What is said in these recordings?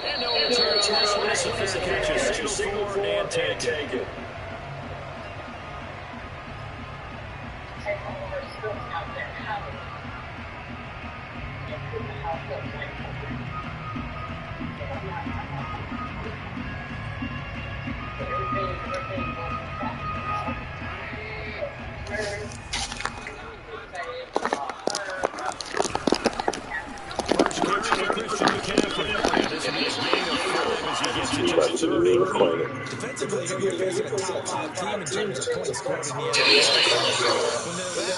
And no return on this one. It's a fair catch. A single for Mddn. Take it. Defensively, you're going to be facing a top 5 team in terms of points scored in the NFL. When they're that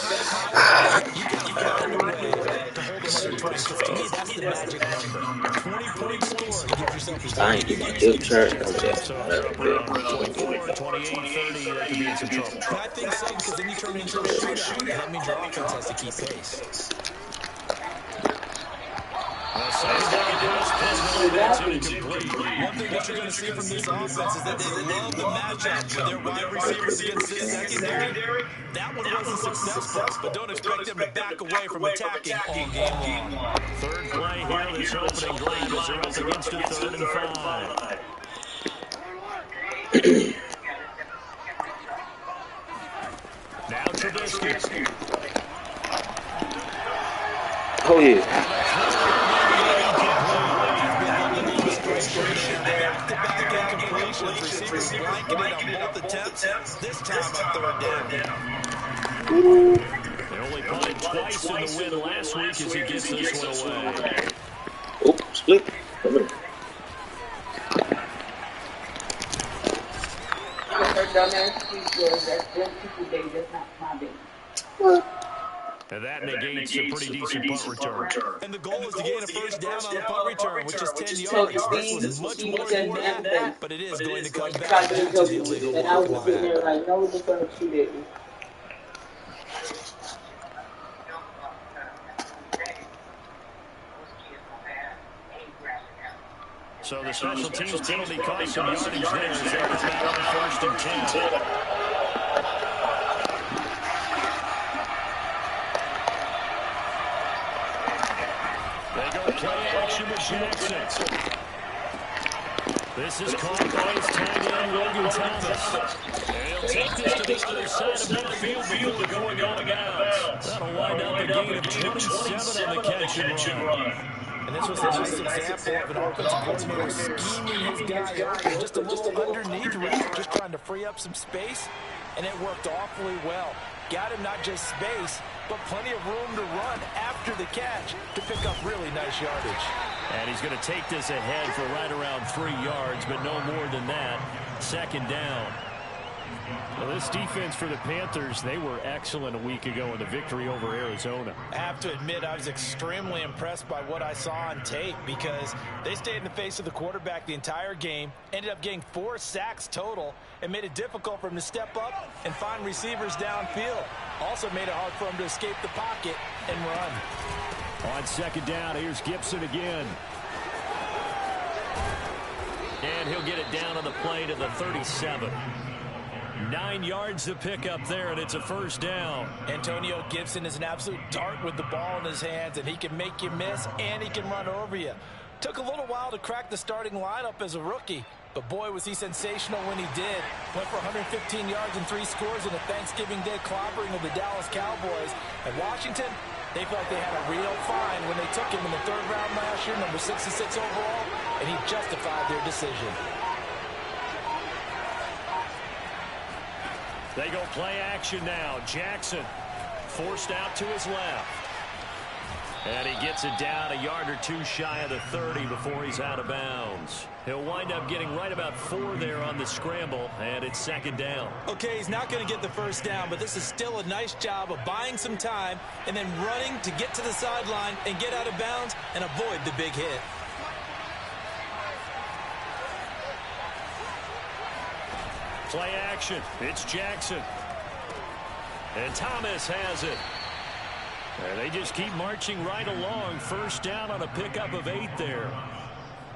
high, you got to find a way to hold them under 20. Because to me, that's the magic number. 20 points scored gives yourself a I ain't get my good turn over there. 28-30, that could be in some trouble. And I think so, because then you turn it into a shootout. And that means your offense has to keep pace. One thing that you're going to see from this offense is that they love the matchup with their wide receivers against this secondary. That one wasn't successful, but don't expect them to back away from attacking all game long. Third play here, this opening drive as they're up against a 3rd and 5. Now Trubisky. Oh, yeah. Back-to-back incompletions, receivers blanketed on both attempts, this time on 3rd down. They only punted twice in the win last week as he gets this one away. Oh, split. And that negates a pretty decent punt return. And the goal is to gain a first down on a punt return, which is 10 yards. This was much more than that, but it is going to come back to the illegal block line. So the special teams penalty cost some yardage there as they come back on 1st and 10. Play action with Jackson. This is called by his tight end, Logan Thomas. And he'll take this to the other side of midfield before going out of bounds. That'll wind up a gain of 27 on the catch and run. And this was a nice example of an offensive coordinator scheming his guy open just a little underneath route, just trying to free up some space, and it worked awfully well. Got him not just space, but plenty of room to run after the catch to pick up really nice yardage. And he's going to take this ahead for right around 3 yards, but no more than that. 2nd down. Well, this defense for the Panthers, they were excellent a week ago in the victory over Arizona. I have to admit, I was extremely impressed by what I saw on tape because they stayed in the face of the quarterback the entire game, ended up getting 4 sacks total, and made it difficult for him to step up and find receivers downfield. Also made it hard for him to escape the pocket and run. On 2nd down, here's Gibson again. And he'll get it down on the play to the 37. 9 yards to pick up there, and it's a 1st down. Antonio Gibson is an absolute dart with the ball in his hands, and he can make you miss, and he can run over you. Took a little while to crack the starting lineup as a rookie, but boy, was he sensational when he did. Went for 115 yards and 3 scores in a Thanksgiving Day clobbering of the Dallas Cowboys. And Washington, they felt they had a real find when they took him in the 3rd round last year, number 66 overall, and he justified their decision. They go play action now. Jackson forced out to his left. And he gets it down a yard or 2 shy of the 30 before he's out of bounds. He'll wind up getting right about 4 there on the scramble, and it's 2nd down. Okay, he's not going to get the 1st down, but this is still a nice job of buying some time and then running to get to the sideline and get out of bounds and avoid the big hit. Play action. It's Jackson. And Thomas has it. And they just keep marching right along. 1st down on a pickup of 8 there.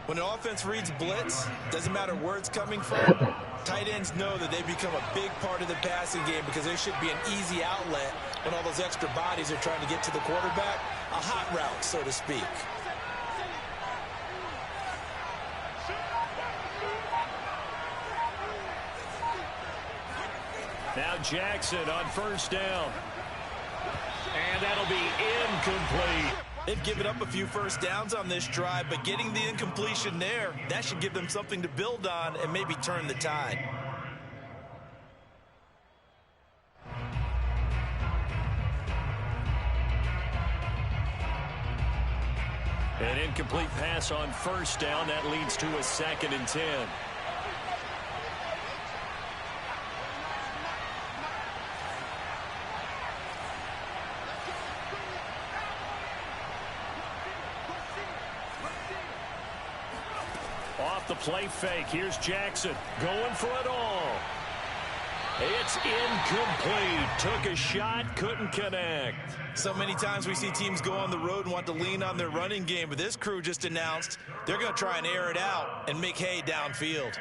When an offense reads blitz, doesn't matter where it's coming from, tight ends know that they become a big part of the passing game because there should be an easy outlet when all those extra bodies are trying to get to the quarterback. A hot route, so to speak. Now Jackson on first down. And that'll be incomplete. They've given up a few first downs on this drive, but getting the incompletion there, that should give them something to build on and maybe turn the tide. An incomplete pass on first down. That leads to a 2nd and 10. Off the play fake. Here's Jackson going for it all. It's incomplete. Took a shot, couldn't connect. So many times we see teams go on the road and want to lean on their running game, but this crew just announced they're going to try and air it out and make hay downfield.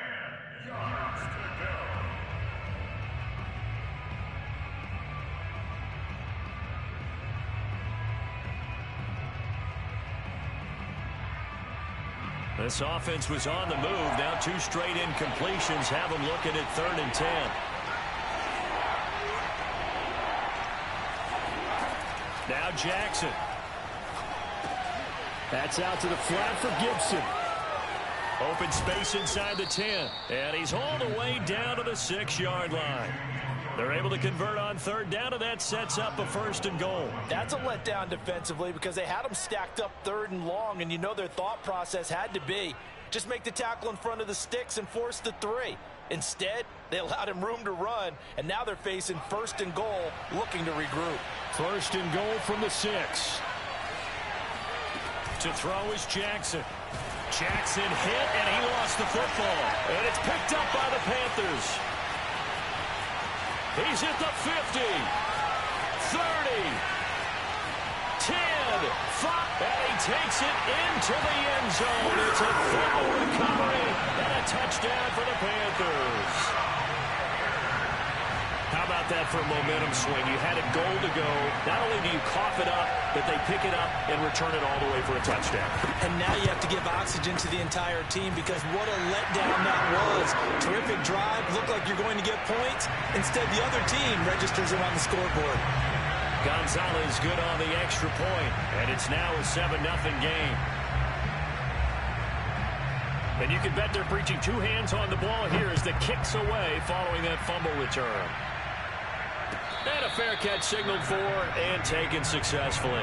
This offense was on the move. Now 2 straight incompletions have them looking at 3rd and 10. Now Jackson. That's out to the flat for Gibson. Open space inside the 10. And he's all the way down to the 6-yard line. They're able to convert on 3rd down, and that sets up a 1st and goal. That's a letdown defensively because they had them stacked up 3rd and long, and you know their thought process had to be just make the tackle in front of the sticks and force the 3. Instead, they allowed him room to run, and now they're facing 1st and goal, looking to regroup. 1st and goal from the 6. To throw is Jackson. Jackson hit, and he lost the football. And it's picked up by the Panthers. He's at the 50, 30, 10, 5, and he takes it into the end zone. It's a fumble recovery and a touchdown for the Panthers. How about that for a momentum swing? You had a goal to go. Not only do you cough it up, but they pick it up and return it all the way for a touchdown. And now you have to give oxygen to the entire team because what a letdown that was. Terrific drive. Looked like you're going to get points. Instead, the other team registers it on the scoreboard. Gonzalez good on the extra point, and it's now a 7-0 game. And you can bet they're preaching 2 hands on the ball here as the kick's away following that fumble return. And a fair catch signaled for and taken successfully.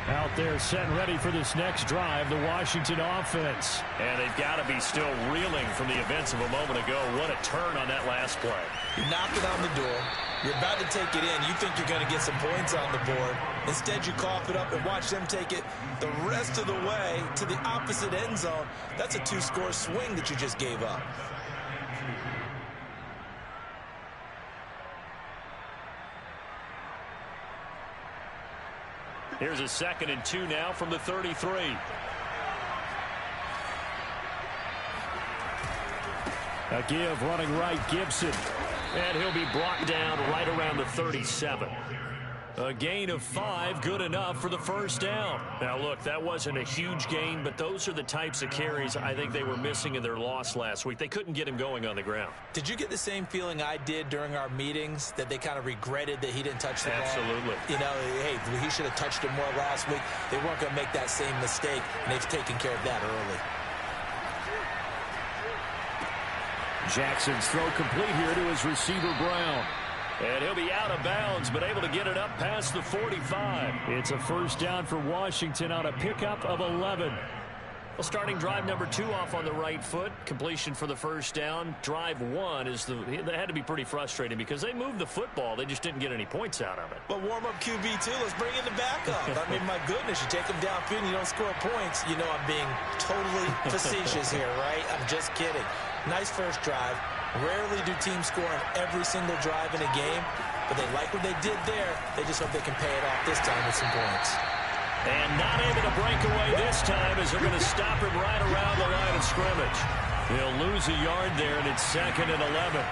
Out there set and ready for this next drive, the Washington offense. And they've got to be still reeling from the events of a moment ago. What a turn on that last play. You knock it on the door. You're about to take it in. You think you're going to get some points on the board. Instead, you cough it up and watch them take it the rest of the way to the opposite end zone. That's a 2-score swing that you just gave up. Here's a 2nd and 2 now from the 33. A give running right, Gibson. And he'll be brought down right around the 37. A gain of 5, good enough for the 1st down. Now, look, that wasn't a huge gain, but those are the types of carries I think they were missing in their loss last week. They couldn't get him going on the ground. Did you get the same feeling I did during our meetings, that they kind of regretted that he didn't touch the ball? Absolutely. You know, hey, he should have touched it more last week. They weren't going to make that same mistake, and they've taken care of that early. Jackson's throw complete here to his receiver, Brown. And he'll be out of bounds, but able to get it up past the 45. It's a 1st down for Washington on a pickup of 11. Well, starting drive number 2 off on the right foot. Completion for the first down. Drive 1 is that had to be pretty frustrating because they moved the football. They just didn't get any points out of it. But warm-up QB, too. Let's bring in the backup. I mean, my goodness, you take them downfield and you don't score points. You know I'm being totally facetious here, right? I'm just kidding. Nice first drive. Rarely do teams score on every single drive in a game, but they like what they did there. They just hope they can pay it off this time with some points. And not able to break away this time as they're going to stop him right around the line of scrimmage. He'll lose a yard there, and it's 2nd and 11.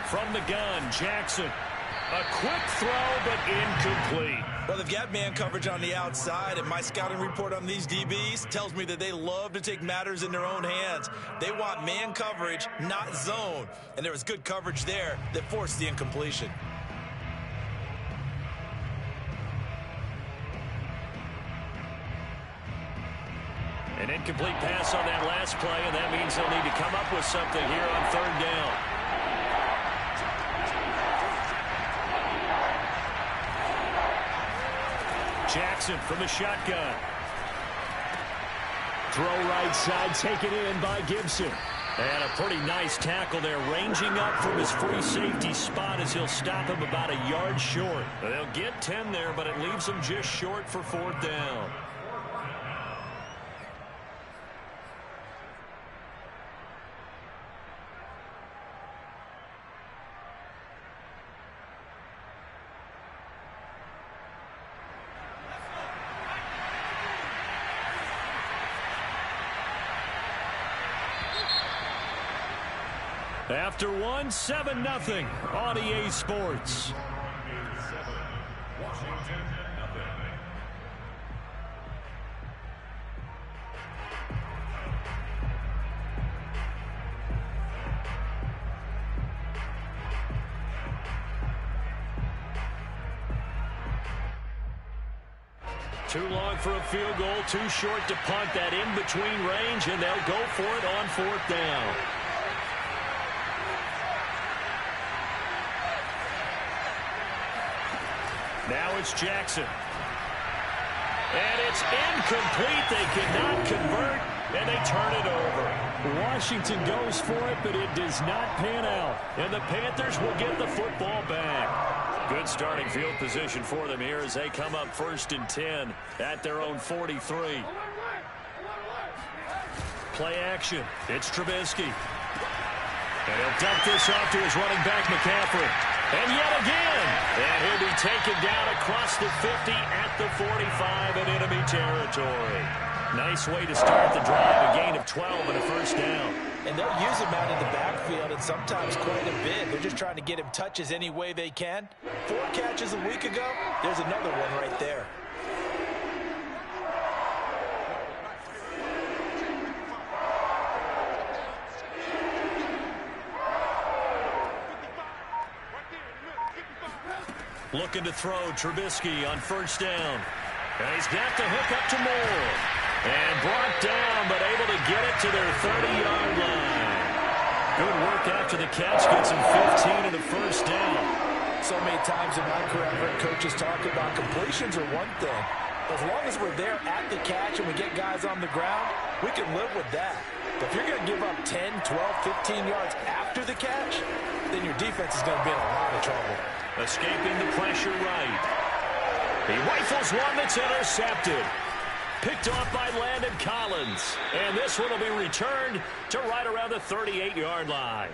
From the gun, Jackson. A quick throw, but incomplete. Well, they've got man coverage on the outside, and my scouting report on these DBs tells me that they love to take matters in their own hands. They want man coverage, not zone. And there was good coverage there that forced the incompletion. An incomplete pass on that last play, and that means they'll need to come up with something here on 3rd down. Jackson from the shotgun. Throw right side, taken in by Gibson. And a pretty nice tackle there, ranging up from his free safety spot as he'll stop him about a yard short. They'll get 10 there, but it leaves them just short for 4th down. After 1, 7-0 on EA Sports. Too long for a field goal, too short to punt. That in-between range, and they'll go for it on 4th down. Now it's Jackson. And it's incomplete. They cannot convert, and they turn it over. Washington goes for it, but it does not pan out. And the Panthers will get the football back. Good starting field position for them here as they come up 1st and 10 at their own 43. Play action. It's Trubisky. And he'll dump this off to his running back, McCaffrey. And yet again. And he'll be taken down across the 50 at the 45 in enemy territory. Nice way to start the drive. A gain of 12 and a 1st down. And they'll use him out in the backfield and sometimes quite a bit. They're just trying to get him touches any way they can. 4 catches a week ago. There's another one right there. Looking to throw, Trubisky on 1st down. And he's got the hook up to Moore. And brought down, but able to get it to their 30-yard line. Good work after the catch. Gets him 15 and a 1st down. So many times in my career, I've heard coaches talk about completions are one thing. As long as we're there at the catch and we get guys on the ground, we can live with that. But if you're going to give up 10, 12, 15 yards after the catch, then your defense is going to be in a lot of trouble. Escaping the pressure right. He rifles one that's intercepted. Picked off by Landon Collins. And this one will be returned to right around the 38-yard line.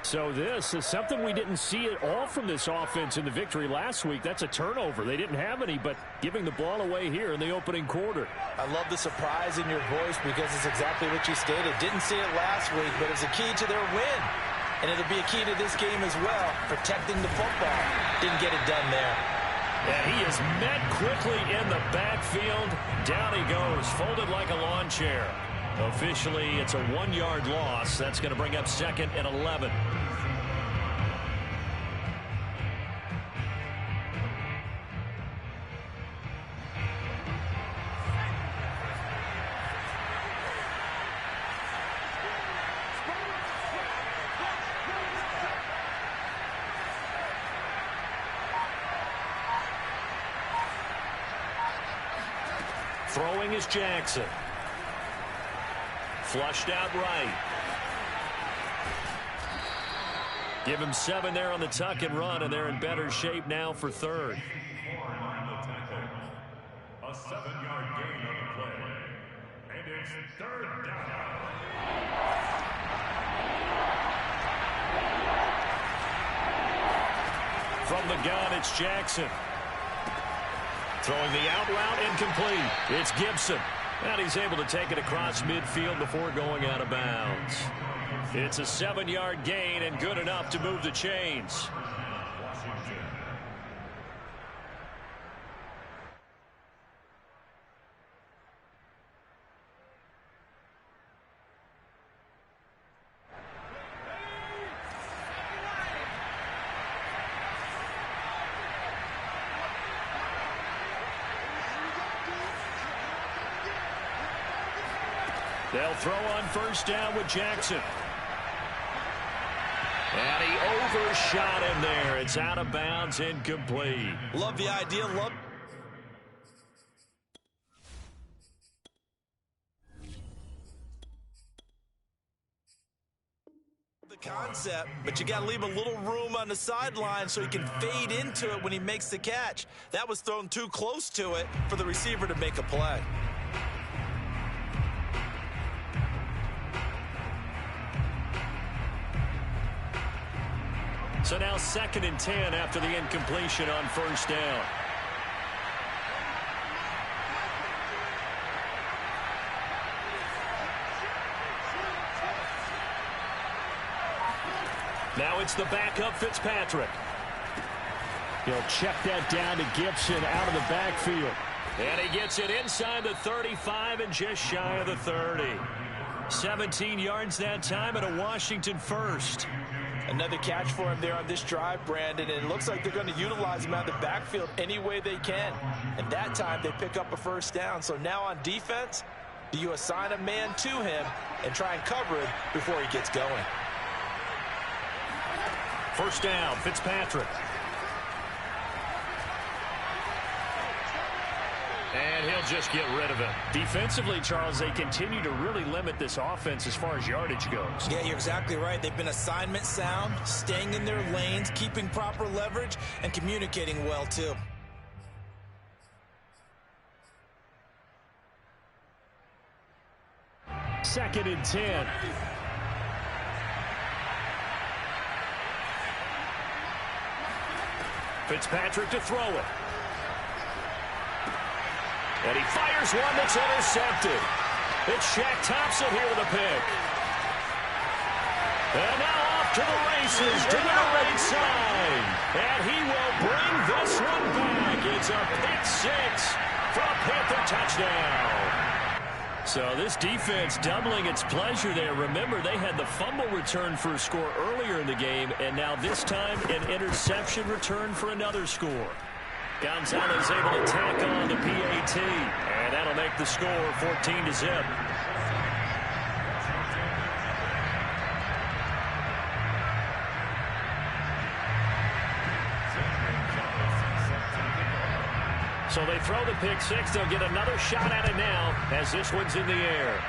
So this is something we didn't see at all from this offense in the victory last week. That's a turnover. They didn't have any, but giving the ball away here in the opening quarter. I love the surprise in your voice because it's exactly what you stated. Didn't see it last week, but it's a key to their win. And it'll be a key to this game as well, protecting the football. Didn't get it done there. And he is met quickly in the backfield. Down he goes, folded like a lawn chair. Officially, it's a 1-yard loss. That's going to bring up 2nd and 11. Throwing is Jackson. Flushed out right. Give him 7 there on the tuck and run, and they're in better shape now for third. A 7-yard gain on the play. And it's third down. From the gun, it's Jackson. Throwing the out route, incomplete. It's Gibson. And he's able to take it across midfield before going out of bounds. It's a 7-yard gain and good enough to move the chains. They'll throw on first down with Jackson. And he overshot him there. It's out of bounds, incomplete. Love the idea. Love the concept, but you got to leave a little room on the sideline so he can fade into it when he makes the catch. That was thrown too close to it for the receiver to make a play. So now 2nd and 10 after the incompletion on first down. Now it's the backup Fitzpatrick. He'll check that down to Gibson out of the backfield. And he gets it inside the 35 and just shy of the 30. 17 yards that time and a Washington first. Another catch for him there on this drive, Brandon, and it looks like they're going to utilize him out of the backfield any way they can. And that time they pick up a first down. So now on defense, do you assign a man to him and try and cover him before he gets going? First down, Fitzpatrick. And he'll just get rid of it. Defensively, Charles, they continue to really limit this offense as far as yardage goes. Yeah, you're exactly right. They've been assignment sound, staying in their lanes, keeping proper leverage, and communicating well, too. Second and 10. Fitzpatrick to throw it. And he fires one that's intercepted. It's Shaq Thompson here with a pick. And now off to the races to the right side. And he will bring this one back. It's a pick 6 for a Panther touchdown. So this defense doubling its pleasure there. Remember, they had the fumble return for a score earlier in the game, and now this time an interception return for another score. Gonzalez able to tack on the PAT, and that'll make the score 14-0. So they throw the pick 6. They'll get another shot at it now as this one's in the air.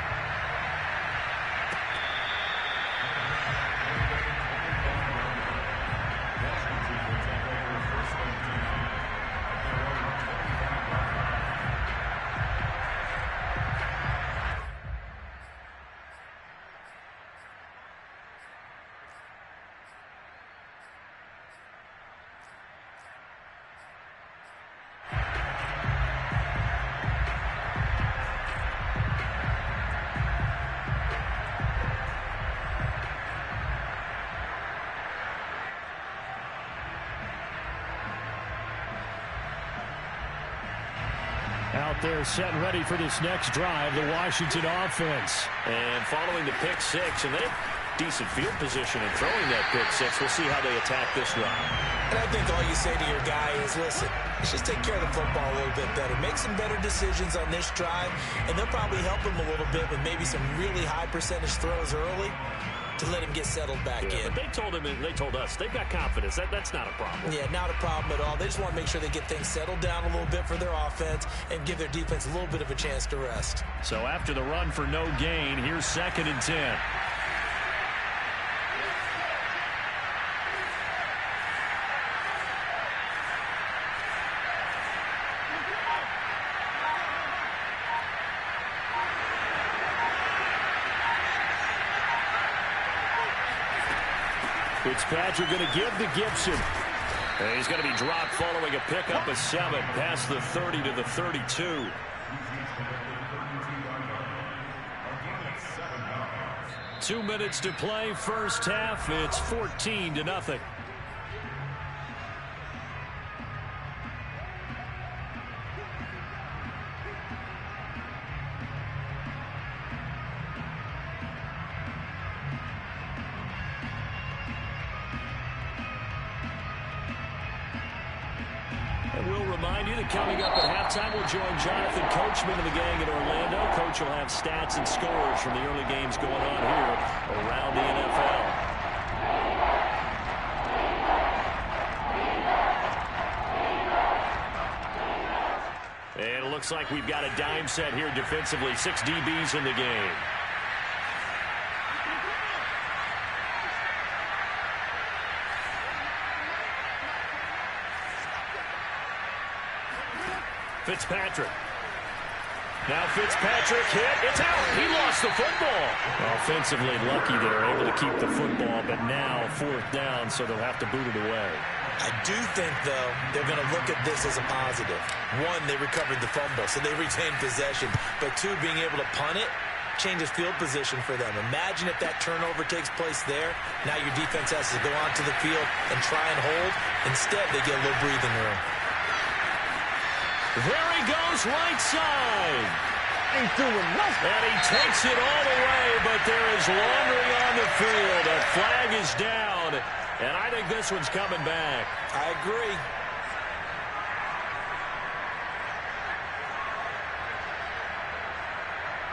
Out there set and ready for this next drive, the Washington offense. And following the pick 6, and they have decent field position in throwing that pick 6. We'll see how they attack this drive. And I think all you say to your guy is, listen, let's just take care of the football a little bit better. Make some better decisions on this drive, and they'll probably help him a little bit with maybe some really high percentage throws early. to let him get settled back in. But they told us they've got confidence. That's not a problem. Yeah, not a problem at all. They just want to make sure they get things settled down a little bit for their offense and give their defense a little bit of a chance to rest. So after the run for no gain, here's 2nd and 10. Fitzpatrick going to give to Gibson. And he's going to be dropped following a pickup of 7 past the 30 to the 32. Two minutes to play, first half. It's 14-0. Coming up at halftime, we'll join Jonathan Coachman and the gang in Orlando. Coach will have stats and scores from the early games going on here around the NFL. And it looks like we've got a dime set here defensively. 6 DBs in the game. Fitzpatrick. Now Fitzpatrick hit. It's out. He lost the football. Offensively lucky they're able to keep the football, but now 4th down, so they'll have to boot it away. I do think, though, they're going to look at this as a positive. 1, they recovered the fumble, so they retained possession. But 2, being able to punt it changes field position for them. Imagine if that turnover takes place there. Now your defense has to go onto the field and try and hold. Instead, they get a little breathing room. There he goes, right side. Ain't doing nothing. And he takes it all the way, but there is laundry on the field. A flag is down, and I think this one's coming back. I agree.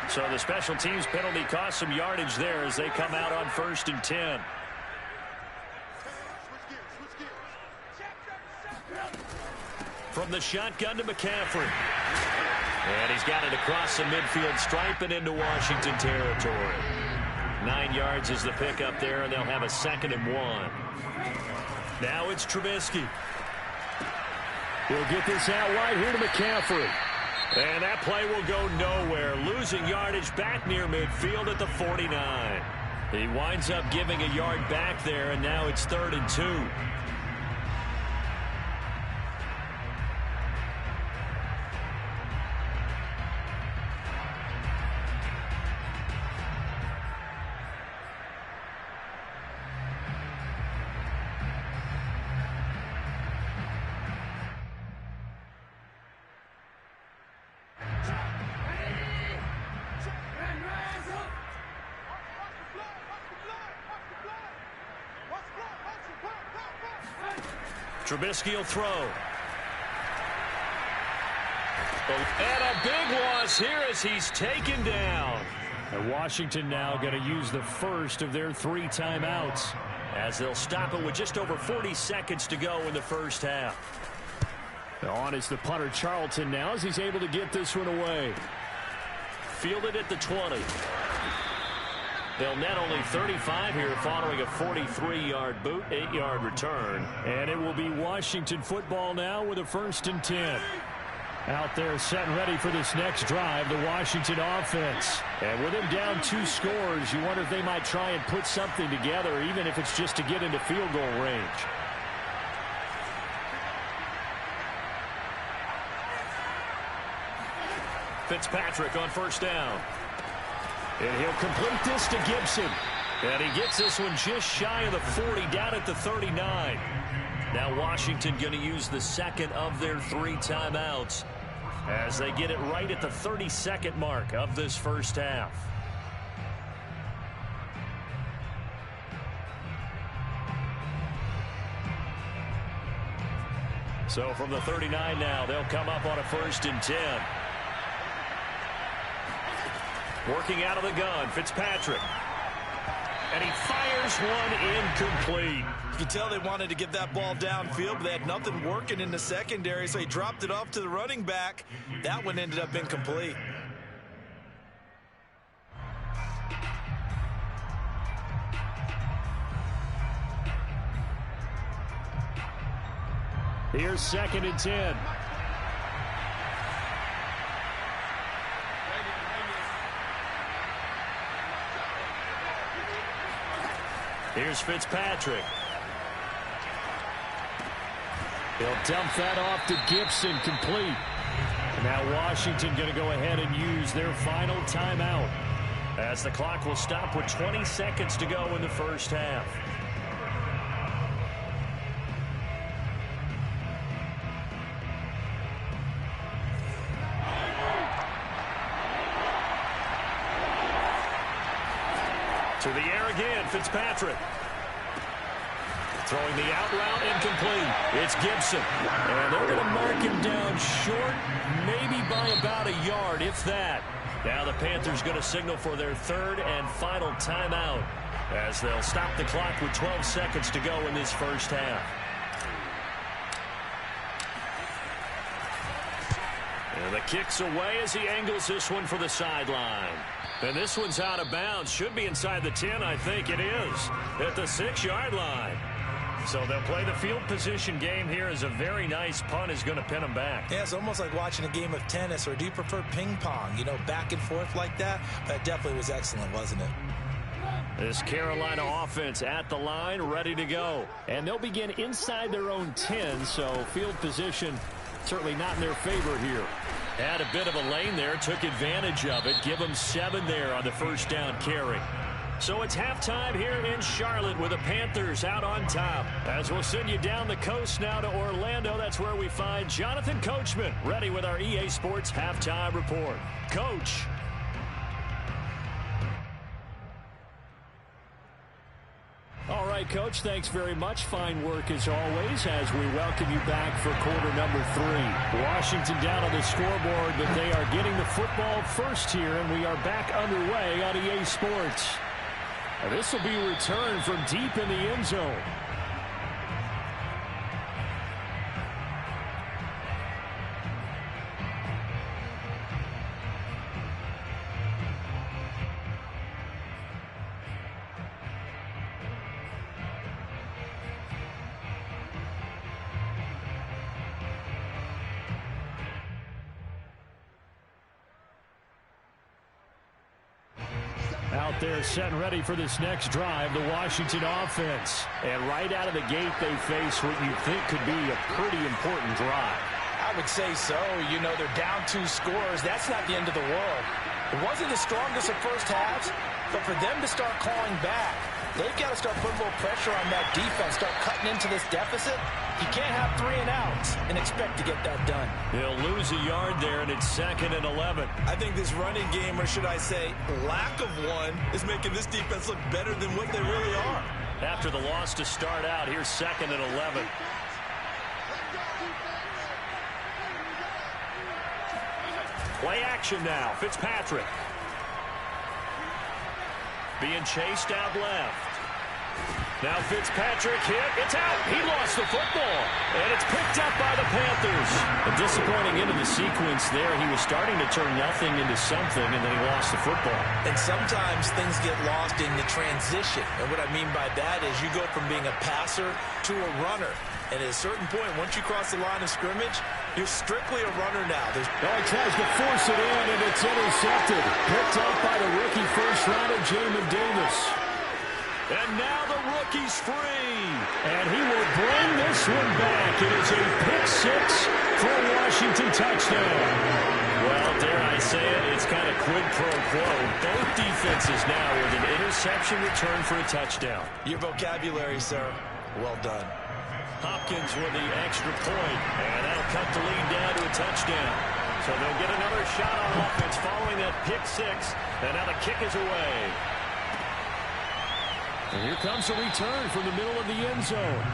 So the special teams penalty cost some yardage there as they come out on 1st and 10. From the shotgun to McCaffrey. And he's got it across the midfield stripe and into Washington territory. 9 yards is the pickup there, and they'll have a 2nd and 1. Now it's Trubisky. He'll get this out right here to McCaffrey. And that play will go nowhere. Losing yardage back near midfield at the 49. He winds up giving a yard back there, and now it's 3rd and 2. Trubisky will throw. And a big loss here as he's taken down. And Washington now going to use the first of their 3 timeouts as they'll stop it with just over 40 seconds to go in the first half. On is the punter Charlton now as he's able to get this one away. Fielded at the 20. They'll net only 35 here following a 43-yard boot, 8-yard return. And it will be Washington football now with a 1st and 10. Out there set and ready for this next drive, the Washington offense. And with them down 2 scores, you wonder if they might try and put something together, even if it's just to get into field goal range. Fitzpatrick on 1st down. And he'll complete this to Gibson. And he gets this one just shy of the 40, down at the 39. Now Washington going to use the 2nd of their 3 timeouts as they get it right at the 32nd mark of this first half. So from the 39 now, they'll come up on a 1st and 10. Working out of the gun, Fitzpatrick. And he fires one incomplete. You can tell they wanted to get that ball downfield, but they had nothing working in the secondary, so he dropped it off to the running back. That one ended up incomplete. Here's 2nd and 10. Here's Fitzpatrick. He'll dump that off to Gibson, complete. And now Washington going to go ahead and use their final timeout, as the clock will stop with 20 seconds to go in the first half. To the air again, Fitzpatrick. Throwing the out route, incomplete. It's Gibson. And they're going to mark him down short, maybe by about a yard, if that. Now the Panthers going to signal for their 3rd and final timeout, as they'll stop the clock with 12 seconds to go in this first half. And the kick's away as he angles this one for the sideline. And this one's out of bounds. Should be inside the 10, I think it is, at the 6-yard line. So they'll play the field position game here, as a very nice punt is going to pin them back. Yeah, it's almost like watching a game of tennis, or do you prefer ping pong? You know, back and forth like that? That definitely was excellent, wasn't it? This Carolina offense at the line, ready to go. And they'll begin inside their own 10, so field position certainly not in their favor here. Had a bit of a lane there, took advantage of it. Give them 7 there on the first down carry. So it's halftime here in Charlotte with the Panthers out on top. As we'll send you down the coast now to Orlando, that's where we find Jonathan Coachman ready with our EA Sports Halftime Report. Coach. All right, Coach, thanks very much. Fine work as always as we welcome you back for quarter number 3. Washington down on the scoreboard, but they are getting the football first here, and we are back underway on EA Sports. This will be a return from deep in the end zone. Out there set and ready for this next drive, the Washington offense. And right out of the gate, they face what you think could be a pretty important drive. I would say so. You know, they're down 2 scores. That's not the end of the world. It wasn't the strongest of first halves, but for them to start clawing back, they've got to start putting a little pressure on that defense, start cutting into this deficit. You can't have 3 and outs and expect to get that done. They'll lose a yard there, and it's 2nd and 11. I think this running game, or should I say lack of one, is making this defense look better than what they really are. After the loss to start out, here's 2nd and 11. Play action now. Fitzpatrick. Being chased out left. Now Fitzpatrick hit. It's out. He lost the football. And it's picked up by the Panthers. A disappointing end of the sequence there. He was starting to turn nothing into something, and then he lost the football. And sometimes things get lost in the transition. And what I mean by that is you go from being a passer to a runner. And at a certain point, once you cross the line of scrimmage, you're strictly a runner now. He tries to force it in, and it's intercepted. Picked up by the rookie first-rounder, Mddn. And now the rookie's free. And he will bring this one back. It is a pick-6 for a Washington touchdown. Well, dare I say it, it's kind of quid pro quo. Both defenses now with an interception return for a touchdown. Your vocabulary, sir. Well done. Hopkins with the extra point, and that'll cut the lead down to a touchdown. So they'll get another shot on offense following that pick-6, and now the kick is away. And here comes a return from the middle of the end zone.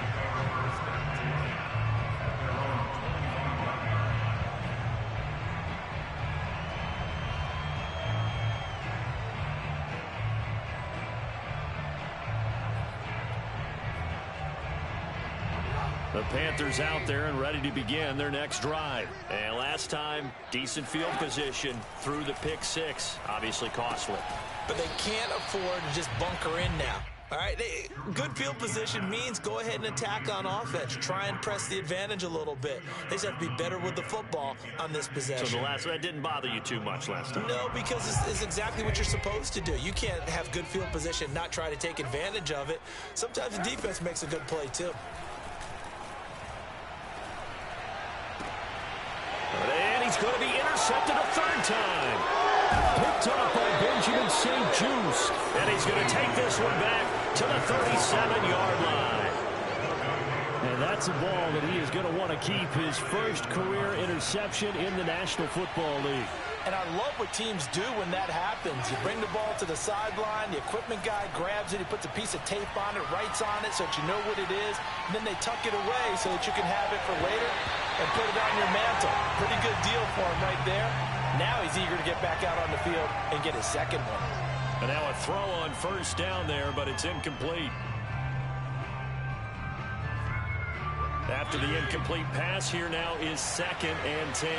The Panthers out there and ready to begin their next drive. And last time, decent field position through the pick six. Obviously costly. But they can't afford to just bunker in now. All right, good field position means go ahead and attack on offense. Try and press the advantage a little bit. They just have to be better with the football on this possession. So that didn't bother you too much last time? No, because it's exactly what you're supposed to do. You can't have good field position, not try to take advantage of it. Sometimes the defense makes a good play, too. And he's going to be intercepted a third time. Picked up by Benjamin St. Juice. And he's going to take this one back to the 37-yard line. And that's a ball that he is going to want to keep, his first career interception in the National Football League. And I love what teams do when that happens. You bring the ball to the sideline, the equipment guy grabs it, he puts a piece of tape on it, writes on it so that you know what it is, and then they tuck it away so that you can have it for later and put it on your mantle. Pretty good deal for him right there. Now he's eager to get back out on the field and get his second one. And now a throw on first down there, but it's incomplete. After the incomplete pass, here now is 2nd and 10.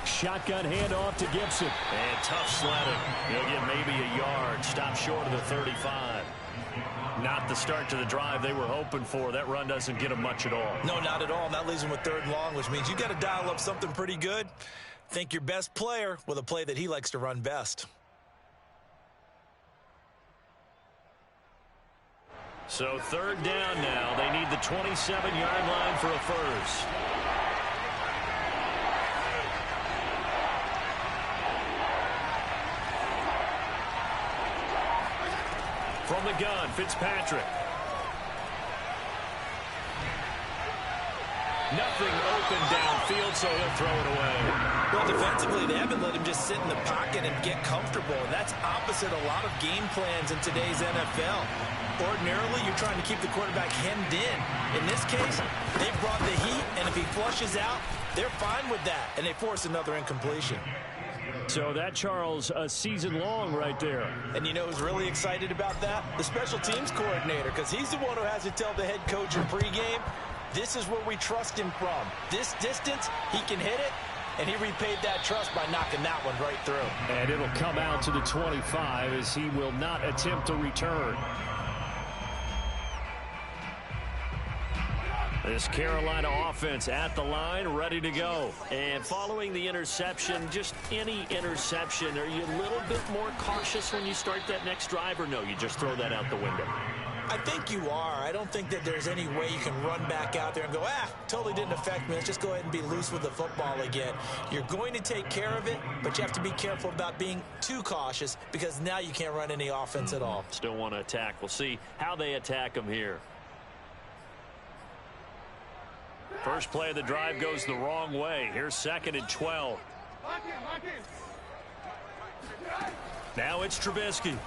Shotgun handoff to Gibson. And tough sledding. He'll get maybe a yard. Stop short of the 35. Not the start to the drive they were hoping for. That run doesn't get them much at all. No, not at all. That leaves them with 3rd and long, which means you got to dial up something pretty good. Think your best player with a play that he likes to run best. So 3rd down now. They need the 27-yard line for a first. From the gun, Fitzpatrick. Nothing open downfield, so he'll throw it away. Well, defensively, they haven't let him just sit in the pocket and get comfortable. And that's opposite a lot of game plans in today's NFL. Ordinarily, you're trying to keep the quarterback hemmed in. In this case, they brought the heat, and if he flushes out, they're fine with that. And they force another incompletion. So that, Charles, a season long right there. And you know who's really excited about that? The special teams coordinator, because he's the one who has to tell the head coach in pregame, this is where we trust him from. This distance, he can hit it, and he repaid that trust by knocking that one right through. And it'll come out to the 25 as he will not attempt to return. This Carolina offense at the line, ready to go. And following the interception, just any interception, are you a little bit more cautious when you start that next drive, or no, you just throw that out the window? I think you are. I don't think that there's any way you can run back out there and go, totally didn't affect me. Let's just go ahead and be loose with the football again. You're going to take care of it, but you have to be careful about being too cautious because now you can't run any offense at all. Still want to attack. We'll see how they attack them here. First play of the drive goes the wrong way. Here's 2nd and 12. Now it's Trubisky.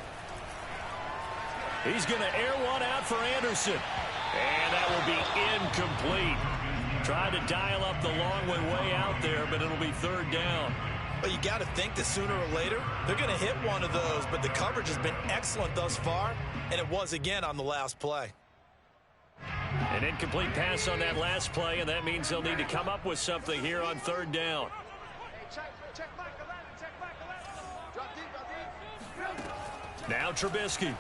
He's going to air one out for Anderson. And that will be incomplete. Tried to dial up the long way out there, but it'll be 3rd down. Well, you got to think that sooner or later, they're going to hit one of those, but the coverage has been excellent thus far, and it was again on the last play. An incomplete pass on that last play, and that means they'll need to come up with something here on 3rd down. Now Trubisky.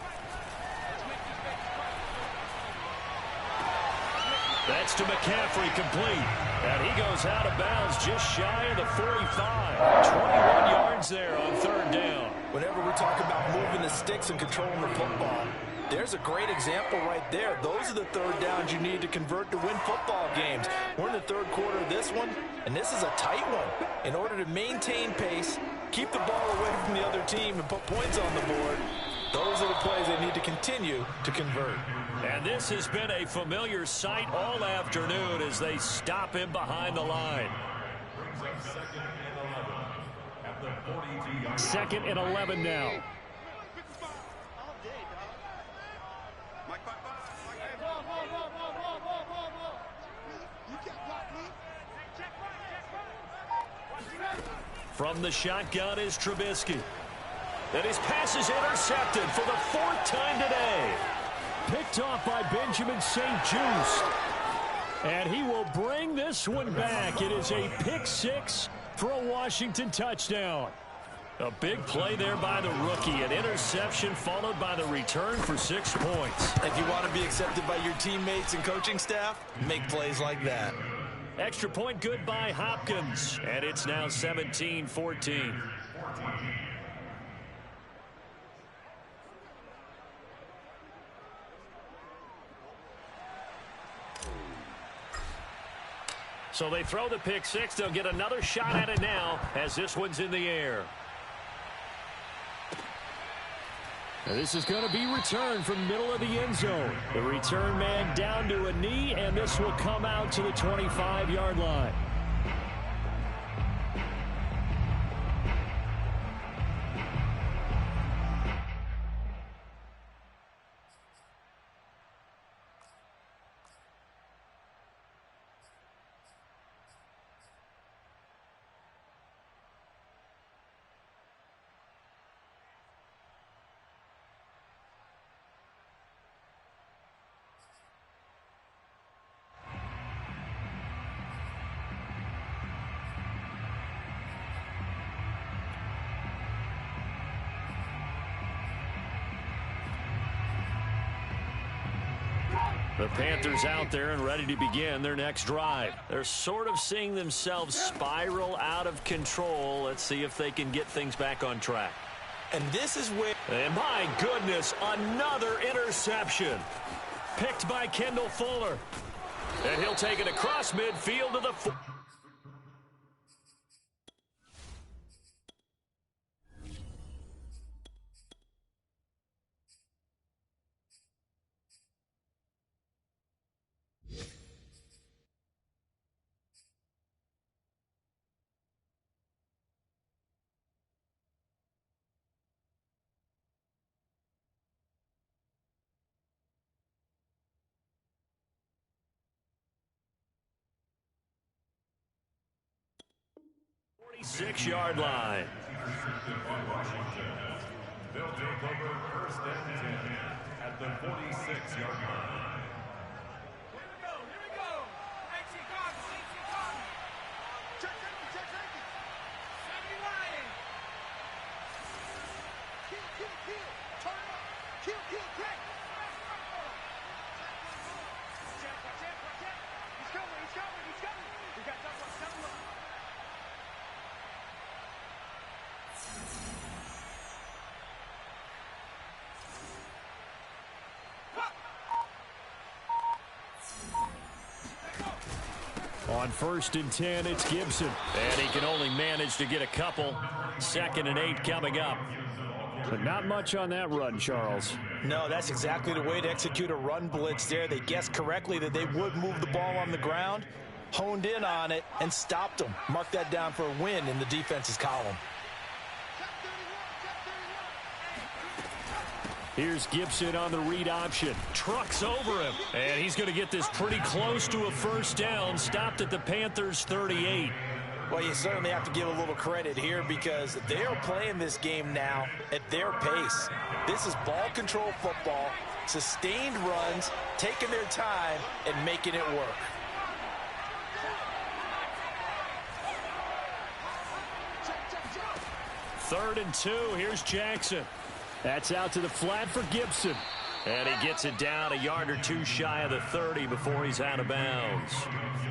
That's to McCaffrey, complete. And he goes out of bounds just shy of the 45. 21 yards there on 3rd down. Whenever we talk about moving the sticks and controlling the football, there's a great example right there. Those are the 3rd downs you need to convert to win football games. We're in the 3rd quarter of this one, and this is a tight one. In order to maintain pace, keep the ball away from the other team, and put points on the board, those are the plays they need to continue to convert. And this has been a familiar sight all afternoon as they stop him behind the line. 2nd and 11 now. From the shotgun is Trubisky. And his pass is intercepted for the 4th time today. Picked off by Benjamin St. Juste. And he will bring this one back. It is a pick 6 for a Washington touchdown. A big play there by the rookie. An interception followed by the return for 6 points. If you want to be accepted by your teammates and coaching staff, make plays like that. Extra point good by Hopkins. And it's now 17-14. So they throw the pick 6. They'll get another shot at it now as this one's in the air. This is going to be returned from the middle of the end zone. The return man down to a knee, and this will come out to the 25-yard line. The Panthers out there and ready to begin their next drive. They're sort of seeing themselves spiral out of control. Let's see if they can get things back on track. And this is where... And my goodness, another interception. Picked by Kendall Fuller. And he'll take it across midfield to the... Six-yard line. They'll take over 1st and 10 at the 46-yard line. Here we go. Check. Sammy Ryan. Kill. Turn up. Kill. Crack. He's coming. We got double up. On 1st and 10, it's Gibson. And he can only manage to get a couple. 2nd and 8 coming up. But not much on that run, Charles. No, that's exactly the way to execute a run blitz there. They guessed correctly that they would move the ball on the ground, honed in on it, and stopped them. Mark that down for a win in the defense's column. Here's Gibson on the read option. Trucks over him. And he's going to get this pretty close to a 1st down. Stopped at the Panthers' 38. Well, you certainly have to give a little credit here because they are playing this game now at their pace. This is ball control football, sustained runs, taking their time, and making it work. Third and 2. Here's Jackson. That's out to the flat for Gibson. And he gets it down a yard or 2 shy of the 30 before he's out of bounds.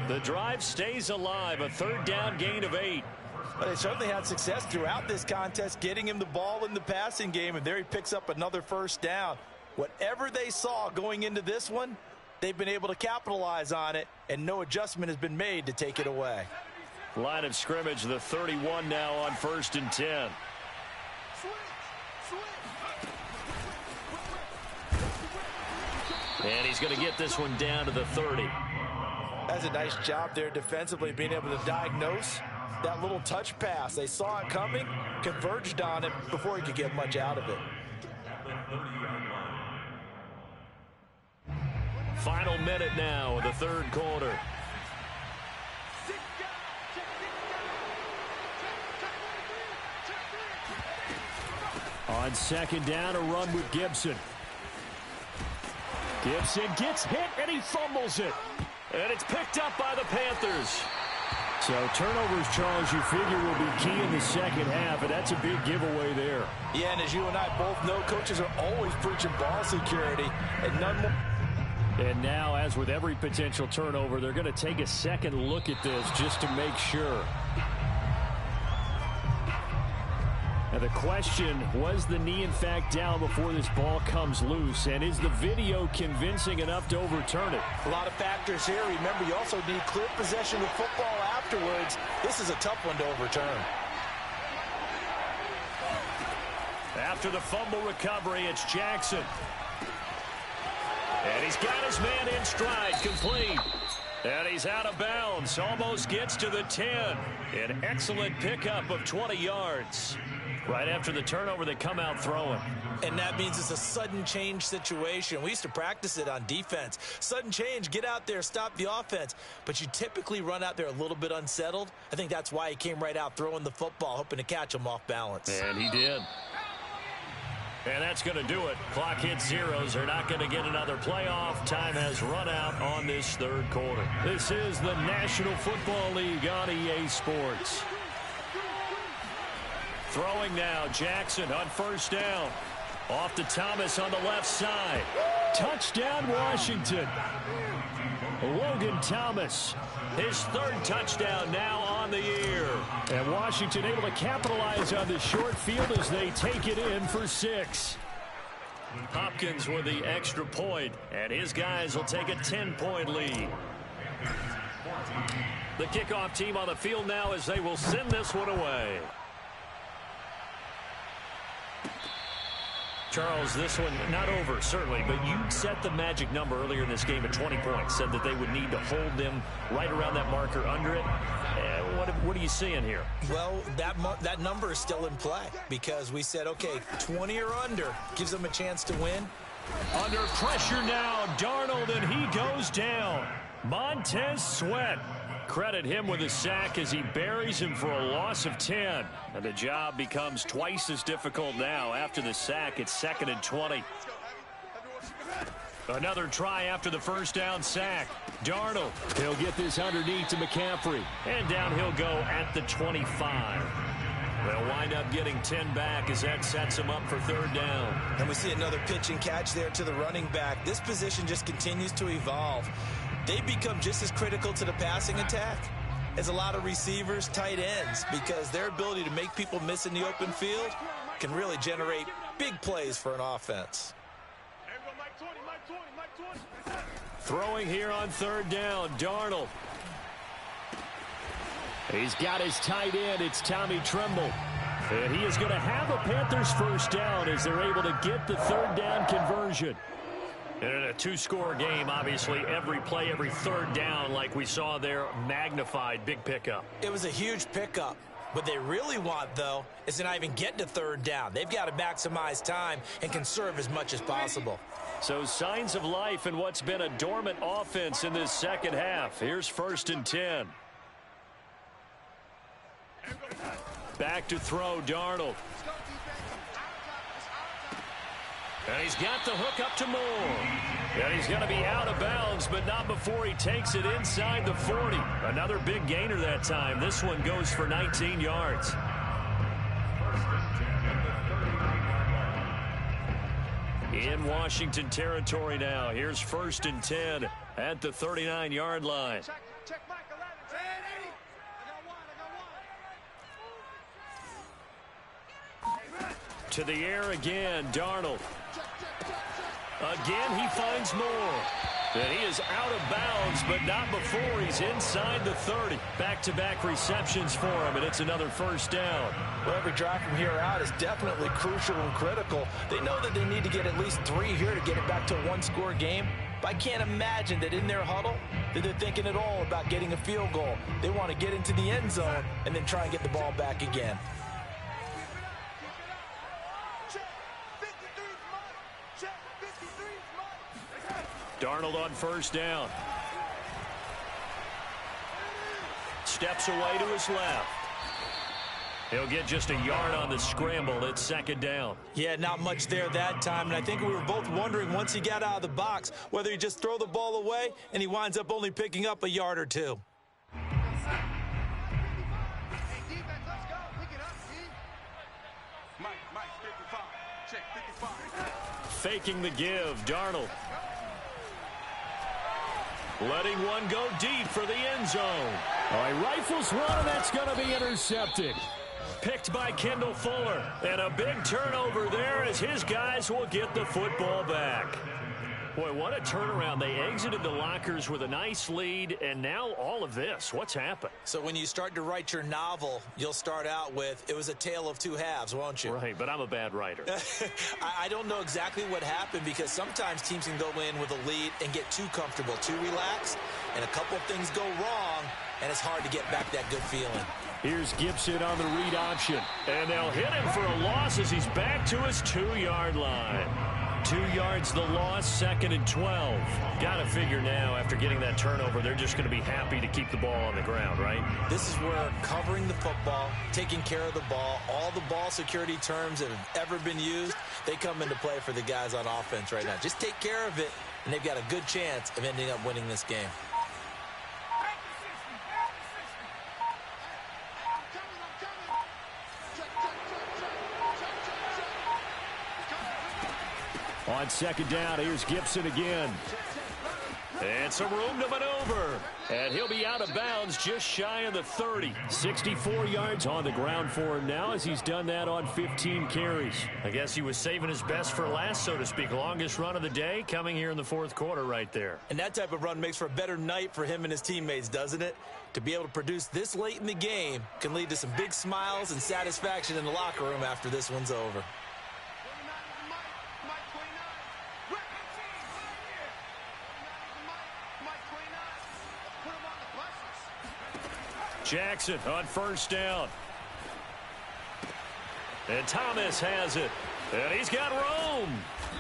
The drive stays alive. A 3rd down gain of 8. But they certainly had success throughout this contest, getting him the ball in the passing game, and there he picks up another 1st down. Whatever they saw going into this one, they've been able to capitalize on it, and no adjustment has been made to take it away. Line of scrimmage, the 31 now on 1st and 10. And he's going to get this one down to the 30. That's a nice job there defensively, being able to diagnose that little touch pass. They saw it coming, converged on it before he could get much out of it. Final minute now of the 3rd quarter. On second down, a run with Gibson. Gibson gets hit, and he fumbles it. And it's picked up by the Panthers. So turnovers, Charles, you figure will be key in the second half, and that's a big giveaway there. Yeah, and as you and I both know, coaches are always preaching ball security, and none more. And now, as with every potential turnover, they're going to take a second look at this just to make sure. Now the question, was the knee in fact down before this ball comes loose? And is the video convincing enough to overturn it? A lot of factors here. Remember, you also need clear possession of football afterwards. This is a tough one to overturn. After the fumble recovery, it's Jackson. And he's got his man in stride, complete. And he's out of bounds, almost gets to the 10. An excellent pickup of 20 yards. Right after the turnover, they come out throwing. And that means it's a sudden change situation. We used to practice it on defense. Sudden change, get out there, stop the offense. But you typically run out there a little bit unsettled. I think that's why he came right out throwing the football, hoping to catch him off balance. And he did. And that's going to do it. Clock hits zeros. They're not going to get another playoff. Time has run out on this third quarter. This is the National Football League on EA Sports. Throwing now, Jackson on first down. Off to Thomas on the left side. Touchdown, Washington. Logan Thomas, his third touchdown now on the year. And Washington able to capitalize on the short field as they take it in for 6. Hopkins with the extra point, and his guys will take a 10-point lead. The kickoff team on the field now as they will send this one away. Charles, this one not over, certainly, but you set the magic number earlier in this game at 20 points, said that they would need to hold them right around that marker under it. What are you seeing here? Well, that number is still in play because we said, okay, 20 or under gives them a chance to win. Under pressure now, Darnold, and he goes down. Montez Sweat. Credit him with a sack as he buries him for a loss of 10. And the job becomes twice as difficult now. After the sack, it's 2nd and 20. Another try after the first down sack. Darnold. He'll get this underneath to McCaffrey. And down he'll go at the 25. They'll wind up getting 10 back as that sets him up for third down. And we see another pitch and catch there to the running back. This position just continues to evolve. They become just as critical to the passing attack as a lot of receivers, tight ends, because their ability to make people miss in the open field can really generate big plays for an offense. Throwing here on third down, Darnold. He's got his tight end. It's Tommy Tremble. And he is going to have a Panthers first down as they're able to get the third down conversion. And in a two-score game, obviously, every play, every third down, like we saw there, magnified, big pickup. It was a huge pickup. What they really want, though, is to not even get to third down. They've got to maximize time and conserve as much as possible. So signs of life in what's been a dormant offense in this second half. Here's 1st and 10. Back to throw, Darnold. And he's got the hook up to Moore. And he's going to be out of bounds, but not before he takes it inside the 40. Another big gainer that time. This one goes for 19 yards. In Washington territory now. Here's 1st and 10 at the 39-yard line. To the air again, Darnold. Again, he finds Moore. And he is out of bounds, but not before he's inside the 30. Back-to-back receptions for him, and it's another first down. Well, every drive from here out is definitely crucial and critical. They know that they need to get at least 3 here to get it back to a one-score game. But I can't imagine that in their huddle that they're thinking at all about getting a field goal. They want to get into the end zone and then try and get the ball back again. Darnold on first down. Steps away to his left. He'll get just a yard on the scramble. It's second down. Yeah, not much there that time, and I think we were both wondering once he got out of the box whether he just throw the ball away, and he winds up only picking up a yard or two. Faking the give, Darnold. Letting one go deep for the end zone. All right, rifles one, and that's going to be intercepted. Picked by Kendall Fuller. And a big turnover there as his guys will get the football back. Boy, what a turnaround. They exited the lockers with a nice lead, and now all of this. What's happened? So when you start to write your novel, you'll start out with, it was a tale of two halves, won't you? Right, but I'm a bad writer. I don't know exactly what happened because sometimes teams can go in with a lead and get too comfortable, too relaxed, and a couple of things go wrong, and it's hard to get back that good feeling. Here's Gibson on the read option. And they'll hit him for a loss as he's back to his 2-yard line. 2 yards the loss, second and 12. Got to figure now, after getting that turnover, they're just going to be happy to keep the ball on the ground, right? This is where covering the football, taking care of the ball, all the ball security terms that have ever been used, they come into play for the guys on offense right now. Just take care of it, and they've got a good chance of ending up winning this game. On second down, here's Gibson again. And some room to maneuver. And he'll be out of bounds just shy of the 30. 64 yards on the ground for him now as he's done that on 15 carries. I guess he was saving his best for last, so to speak. Longest run of the day coming here in the fourth quarter right there. And that type of run makes for a better night for him and his teammates, doesn't it? To be able to produce this late in the game can lead to some big smiles and satisfaction in the locker room after this one's over. Jackson on first down. And Thomas has it. And he's got room.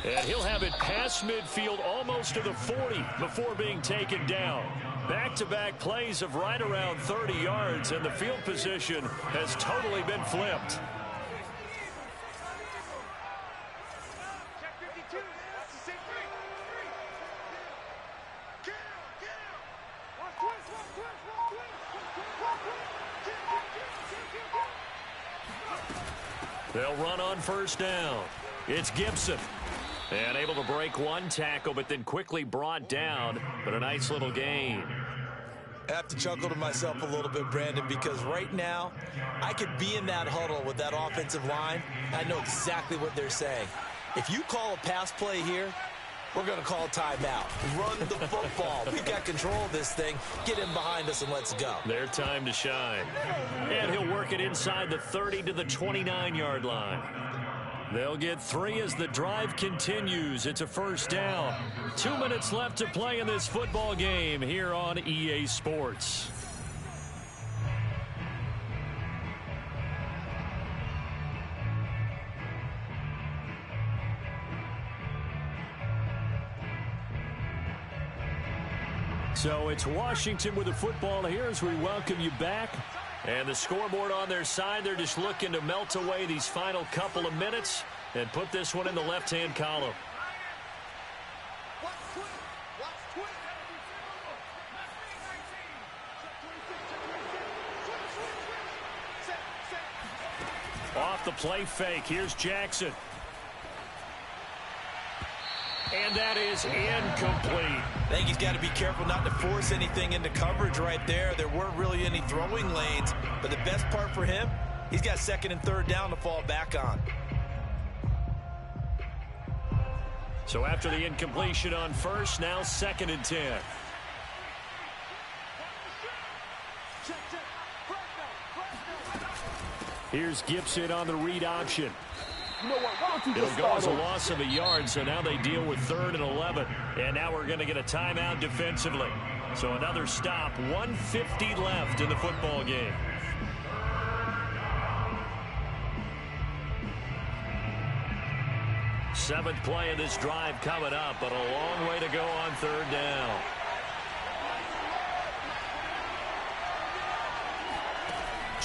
And he'll have it past midfield almost to the 40 before being taken down. Back-to-back plays of right around 30 yards, and the field position has totally been flipped. They'll run on first down. It's Gibson. And able to break one tackle, but then quickly brought down. But a nice little gain. I have to chuckle to myself a little bit, Brandon, because right now I could be in that huddle with that offensive line. I know exactly what they're saying. If you call a pass play here, we're going to call a timeout. Run the football. We've got control of this thing. Get him behind us and let's go. Their time to shine. And he'll work it inside the 30 to the 29-yard line. They'll get 3 as the drive continues. It's a first down. 2 minutes left to play in this football game here on EA Sports. So it's Washington with the football here as we welcome you back. And the scoreboard on their side, they're just looking to melt away these final couple of minutes and put this one in the left-hand column. Off the play fake, here's Jackson. And that is incomplete. I think he's got to be careful not to force anything into coverage right there. There weren't really any throwing lanes, but the best part for him, he's got second and third down to fall back on. So after the incompletion on first, now second and 10. Here's Gibson on the read option. You know what? Why don't you It'll just go as a start loss of a yard, so now they deal with 3rd and 11. And now we're going to get a timeout defensively. So another stop, 1:50 left in the football game. Seventh play of this drive coming up, but a long way to go on 3rd down.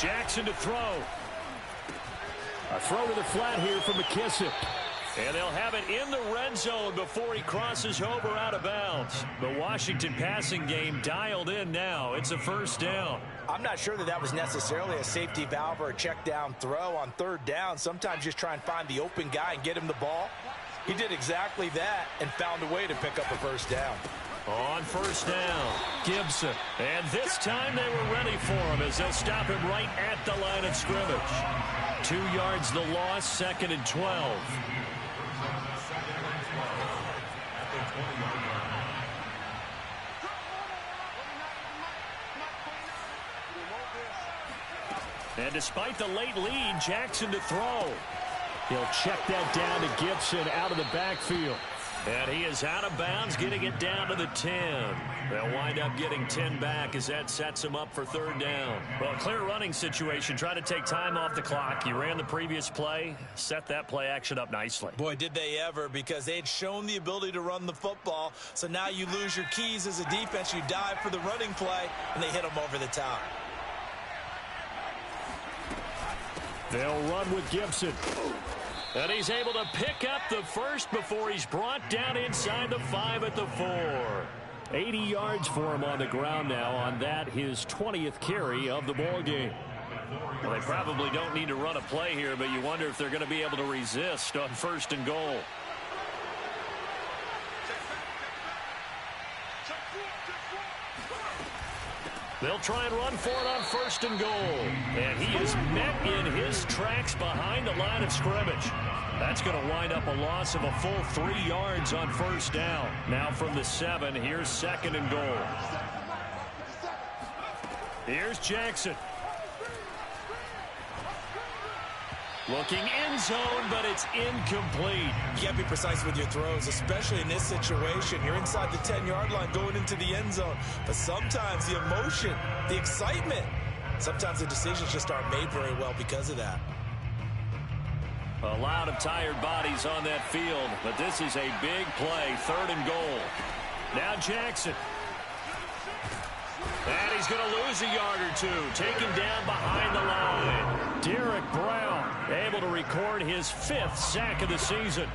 Jackson to throw. A throw to the flat here from McKissick. And they'll have it in the red zone before he crosses over out of bounds. The Washington passing game dialed in now. It's a first down. I'm not sure that was necessarily a safety valve or a check down throw on third down. Sometimes just try and find the open guy and get him the ball. He did exactly that and found a way to pick up a first down. On first down, Gibson. And this time they were ready for him as they'll stop him right at the line of scrimmage. 2 yards the loss, 2nd and 12. And despite the late lead, Jackson to throw. He'll check that down to Gibson out of the backfield. And he is out of bounds, getting it down to the 10. They'll wind up getting 10 back as that sets him up for third down. Well, clear running situation. Try to take time off the clock. You ran the previous play, set that play action up nicely. Boy, did they ever, because they'd shown the ability to run the football. So now you lose your keys as a defense. You dive for the running play, and they hit them over the top. They'll run with Gibson. And he's able to pick up the first before he's brought down inside the 5 at the 4. 80 yards for him on the ground now on that, his 20th carry of the ball game. Well, they probably don't need to run a play here, but you wonder if they're going to be able to resist on 1st and goal. They'll try and run for it on 1st and goal. And he is met in his tracks behind the line of scrimmage. That's going to wind up a loss of a full 3 yards on 1st down. Now from the 7, here's 2nd and goal. Here's Jackson. Looking end zone, but it's incomplete. You got to be precise with your throws, especially in this situation. You're inside the 10-yard line going into the end zone. But sometimes the emotion, the excitement, sometimes the decisions just aren't made very well because of that. A lot of tired bodies on that field, but this is a big play, 3rd and goal. Now Jackson. And he's going to lose a yard or two, taken down behind the line. Derek Brown able to record his 5th sack of the season.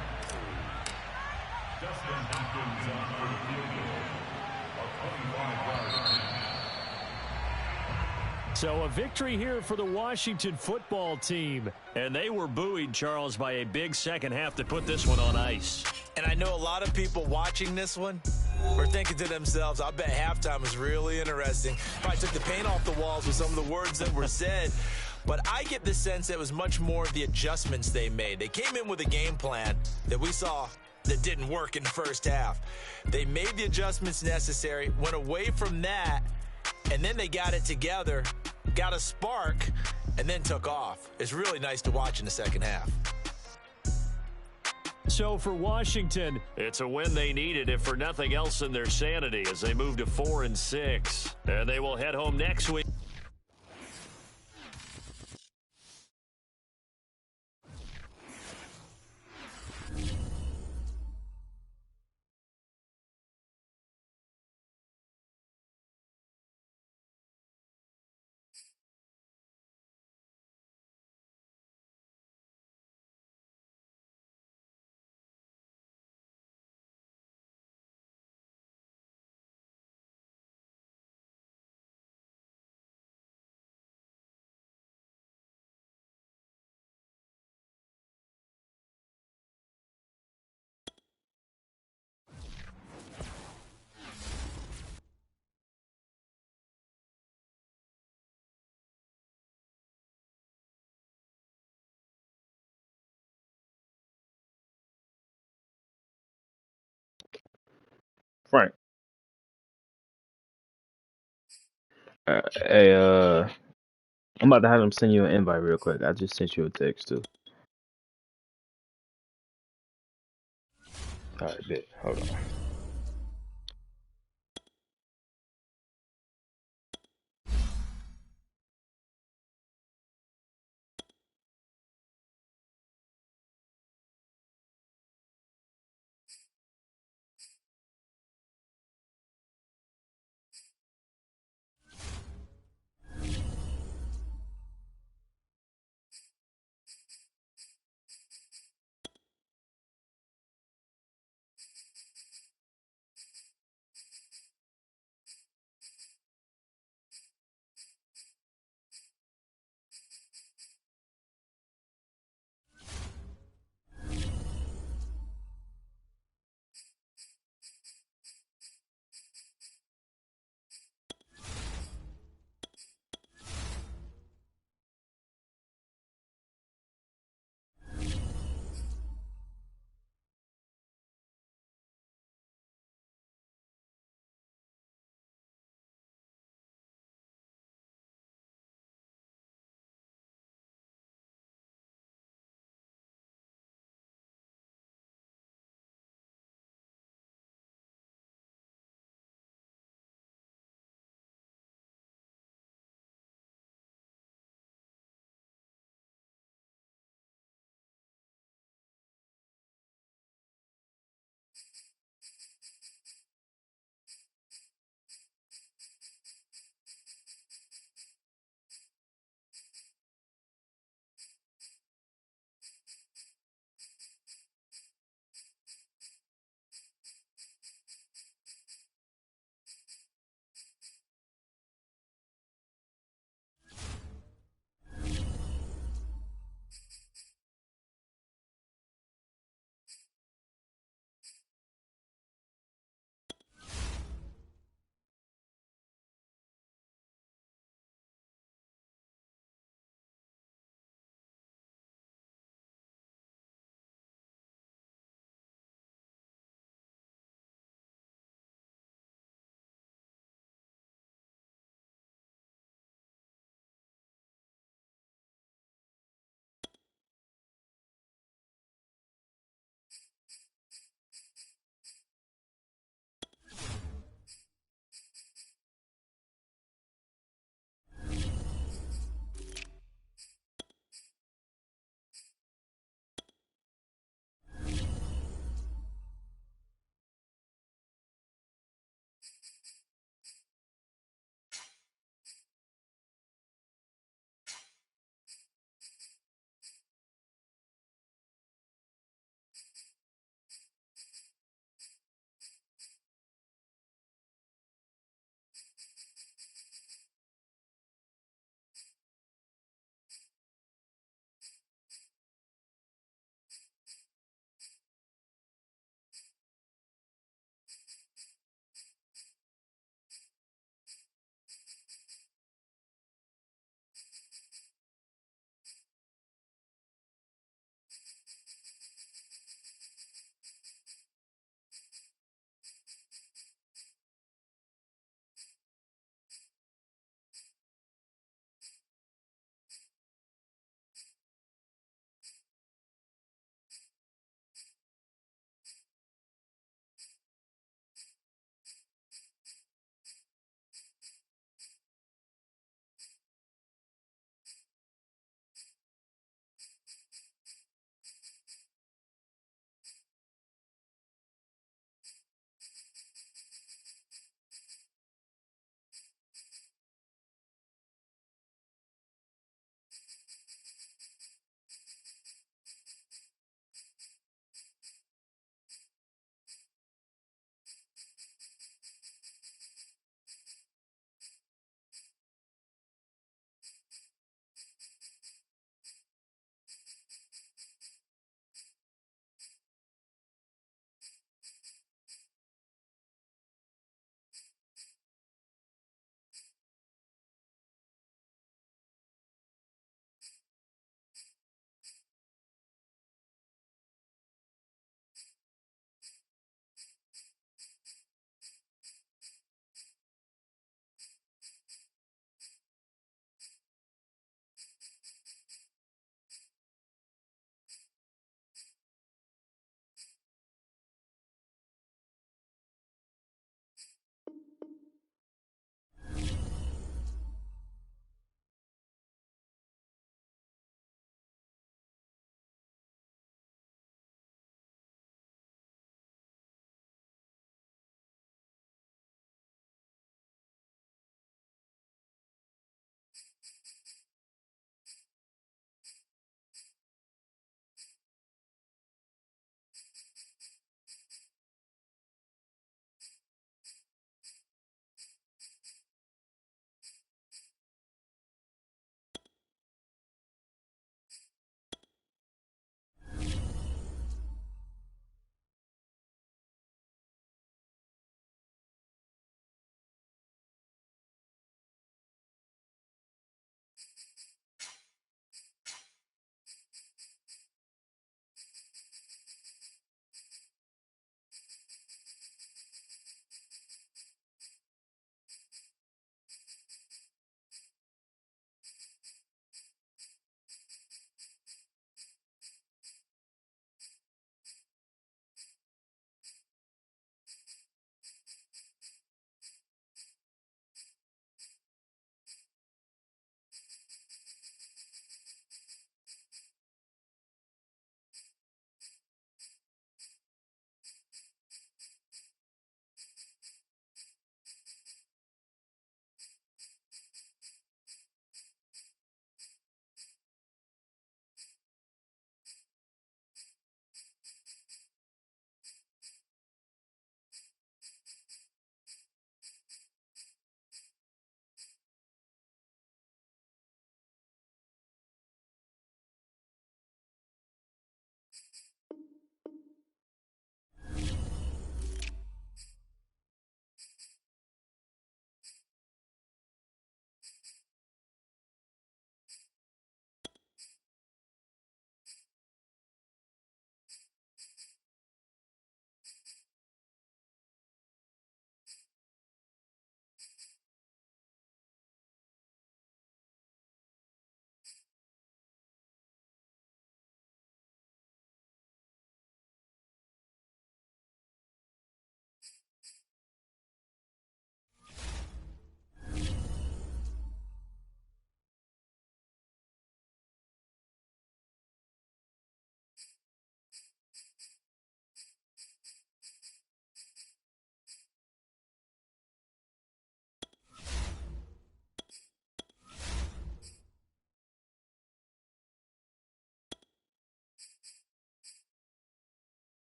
So a victory here for the Washington football team. And they were buoyed, Charles, by a big second half to put this one on ice. And I know a lot of people watching this one were thinking to themselves, I bet halftime was really interesting. Probably took the paint off the walls with some of the words that were said. But I get the sense it was much more of the adjustments they made. They came in with a game plan that we saw that didn't work in the first half. They made the adjustments necessary, went away from that, and then they got it together, got a spark, and then took off. It's really nice to watch in the second half. So for Washington, it's a win they needed, if for nothing else in their sanity, as they move to 4-6. And they will head home next week. Frank. Hey, I'm about to have them send you an invite real quick. I just sent you a text too. All right, bet. Hold on.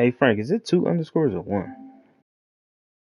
Hey Frank, is it 2 underscores or 1?